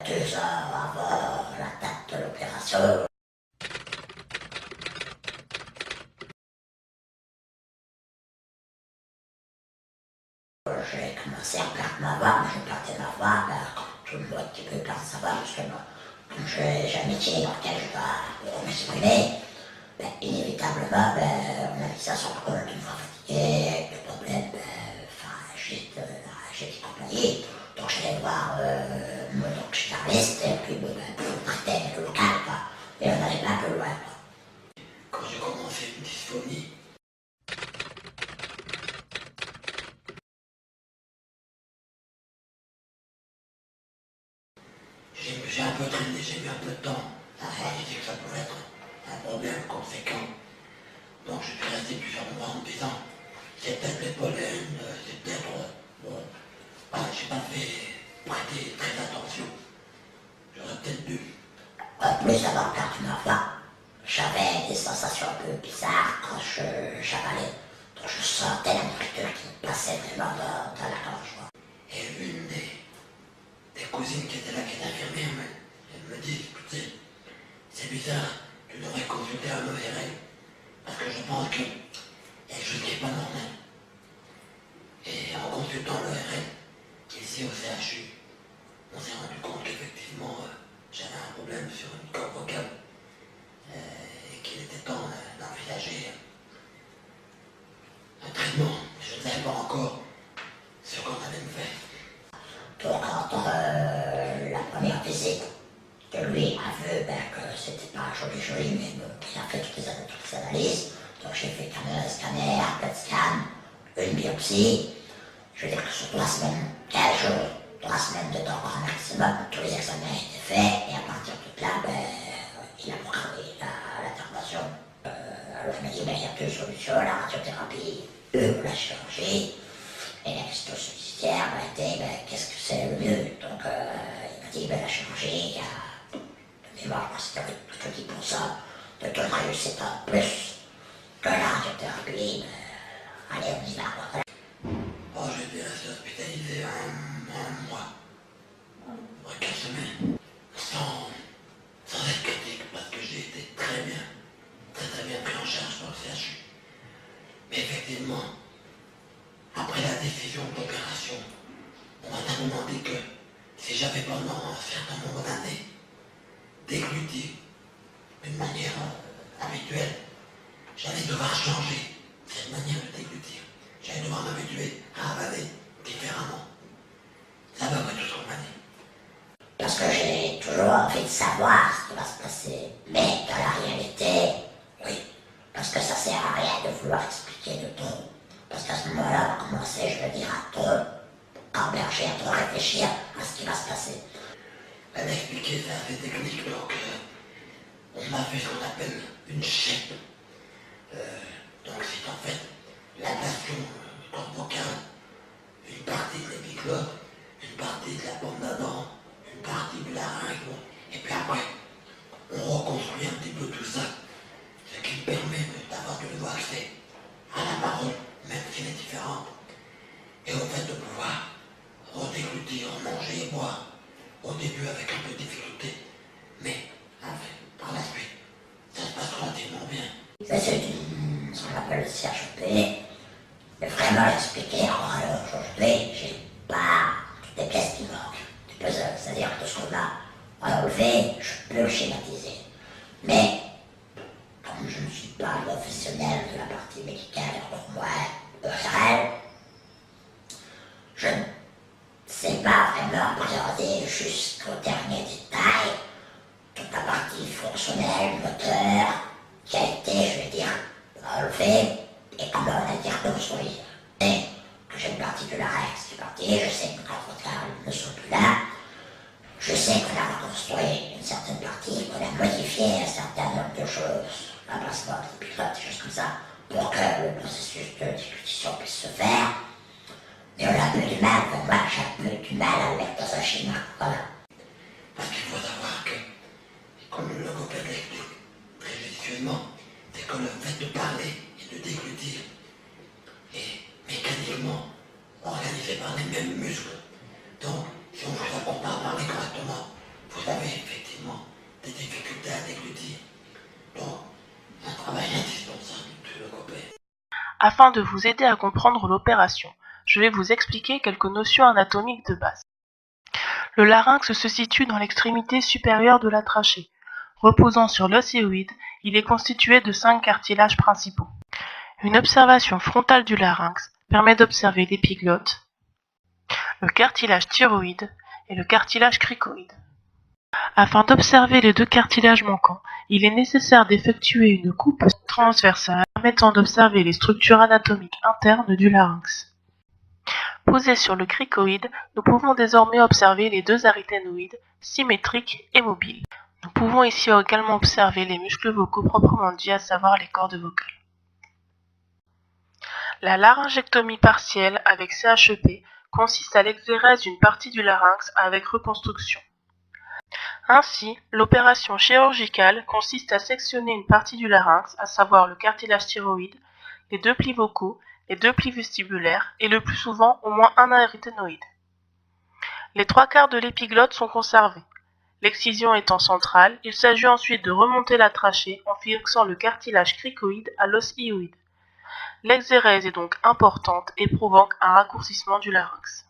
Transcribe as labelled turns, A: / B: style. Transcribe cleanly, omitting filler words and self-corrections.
A: 2 heures avant la date de l'opération, j'ai commencé à perdre ma voix, mais je perdais ma voix comme tout le monde qui peut perdre sa voix, parce que comme j'ai un métier dans lequel je dois m'exprimer, inévitablement, on a mis ça sur le compte d'une fois fatigué, de problèmes, j'ai des compagnies. Donc j'allais voir mon guitariste, et puis on traitait le local, quoi. Et on allait un peu loin, quoi.
B: Quand j'ai commencé une dysphonie, j'ai un peu traîné, j'ai mis un peu de temps. J'ai dit que ça pouvait être un problème conséquent. Donc je suis resté plusieurs mois en me disant, c'est peut-être les pollens, c'est peut-être... j'ai pas fait prêter très attention. J'aurais peut-être dû.
A: En plus d'avoir perdu ma voix, j'avais des sensations un peu bizarres quand j'avalais. Donc je sentais la nourriture qui me passait vraiment dans la gorge, quoi.
B: Et une des cousines qui était là, qui est infirmière, elle me dit, écoutez, c'est bizarre, tu devrais consulter un ORL, parce que je pense que il y a quelque chose qui n'est pas normal. Et en consultant l'ORL, ici au CHU, on s'est rendu compte qu'effectivement, j'avais un problème sur une corde vocale, et qu'il était temps d'envisager un traitement. Je ne savais pas encore ce qu'on allait me faire.
A: Donc entre la première visite, que lui a vu que c'était pas joli, mais il a fait toutes les analyses. Donc j'ai fait un scanner, un PET scan, une biopsie. Je veux dire que sur 3 semaines, 15 jours, 3 semaines de temps grand maximum, tous les examens étaient faits, et à partir de là, il a programmé l'intervention. Alors je me dis, il y a 2 solutions, la radiothérapie ou la chirurgie. Et la question subsidiaire m'a été, qu'est-ce que c'est le mieux? Donc il m'a dit, la chirurgie, il y a de mémoire, c'était plutôt 10% de taux de réussite en plus que la radiothérapie. Allez, on y va, quoi.
B: Oh, j'ai été resté hospitalisé un mois, 4 semaines, sans être critique, parce que j'ai été très bien pris en charge par le CHU. Mais effectivement, après la décision d'opération, on m'a demandé que si j'avais pendant un certain nombre d'années dégluti d'une manière habituelle, j'allais devoir changer cette manière de déglutir. J'allais devoir m'habituer à avaler différemment. Ça va pas tout ce qu'on m'a dit.
A: Parce que j'ai toujours envie de savoir ce qui va se passer. Mais dans la réalité, oui. Parce que ça sert à rien de vouloir expliquer de trop. Parce qu'à ce moment-là, on va commencer, je veux dire, à trop emberger, à trop réfléchir à ce qui va se passer.
B: Elle m'a expliqué, c'est assez technique, donc on m'a fait ce qu'on appelle une shape. Donc c'est en fait l'ablation vocale, une partie de l'épiglotte, une partie de la pomme d'Adam, une partie du larynx, et puis après, on reconstruit un petit peu tout ça, ce qui me permet d'avoir de nouveau accès à la parole, même si elle est différente, et au fait de pouvoir redéglutir, manger et boire, au début avec un peu de difficulté, mais par la suite, ça se passe relativement bien.
A: Ça, c'est ce qu'on appelle le CHP. Mais vraiment expliquer, alors aujourd'hui, j'ai pas toutes les pièces qui manquent. C'est-à-dire que tout ce qu'on a enlevé, je peux le schématiser. Mais, comme je ne suis pas professionnel de la partie médicale, pour moi, ORL, je ne sais pas vraiment appréhender jusqu'au dernier détail toute la partie fonctionnelle, moteur, qui a été, je vais dire, enlevée, et comment on a été reconstruit. Et que j'ai une partie de larynx qui est partie, je sais que mes cordes vocales ne sont plus là, je sais qu'on a reconstruit une certaine partie, qu'on a modifié un certain nombre de choses, l'emplacement des pilotes, des choses comme ça, pour que le processus de discussion puisse se faire. Mais on a un peu du mal, pour moi, j'ai un peu du mal à le mettre dans un schéma, voilà.
B: Parce qu'il faut savoir que, comme le logopède l'explique très judicieusement, c'est que le fait de parler et de déglutir est mécaniquement organisé par les mêmes muscles. Donc, si on vous apprend pas à parler correctement, vous avez effectivement des difficultés à déglutir. Donc, un travail indispensable de le couper.
C: Afin de vous aider à comprendre l'opération, je vais vous expliquer quelques notions anatomiques de base. Le larynx se situe dans l'extrémité supérieure de la trachée. Reposant sur l'os hyoïde, il est constitué de 5 cartilages principaux. Une observation frontale du larynx permet d'observer l'épiglotte, le cartilage thyroïde et le cartilage cricoïde. Afin d'observer les deux cartilages manquants, il est nécessaire d'effectuer une coupe transversale permettant d'observer les structures anatomiques internes du larynx. Posés sur le cricoïde, nous pouvons désormais observer les deux aryténoïdes, symétriques et mobiles. Nous pouvons ici également observer les muscles vocaux proprement dits, à savoir les cordes vocales. La laryngectomie partielle avec CHEP consiste à l'exérèse d'une partie du larynx avec reconstruction. Ainsi, l'opération chirurgicale consiste à sectionner une partie du larynx, à savoir le cartilage thyroïde, les deux plis vocaux, les deux plis vestibulaires et le plus souvent au moins un aryténoïde. Les 3/4 de l'épiglotte sont conservés. L'excision étant centrale, il s'agit ensuite de remonter la trachée en fixant le cartilage cricoïde à l'os hyoïde. L'exérèse est donc importante et provoque un raccourcissement du larynx.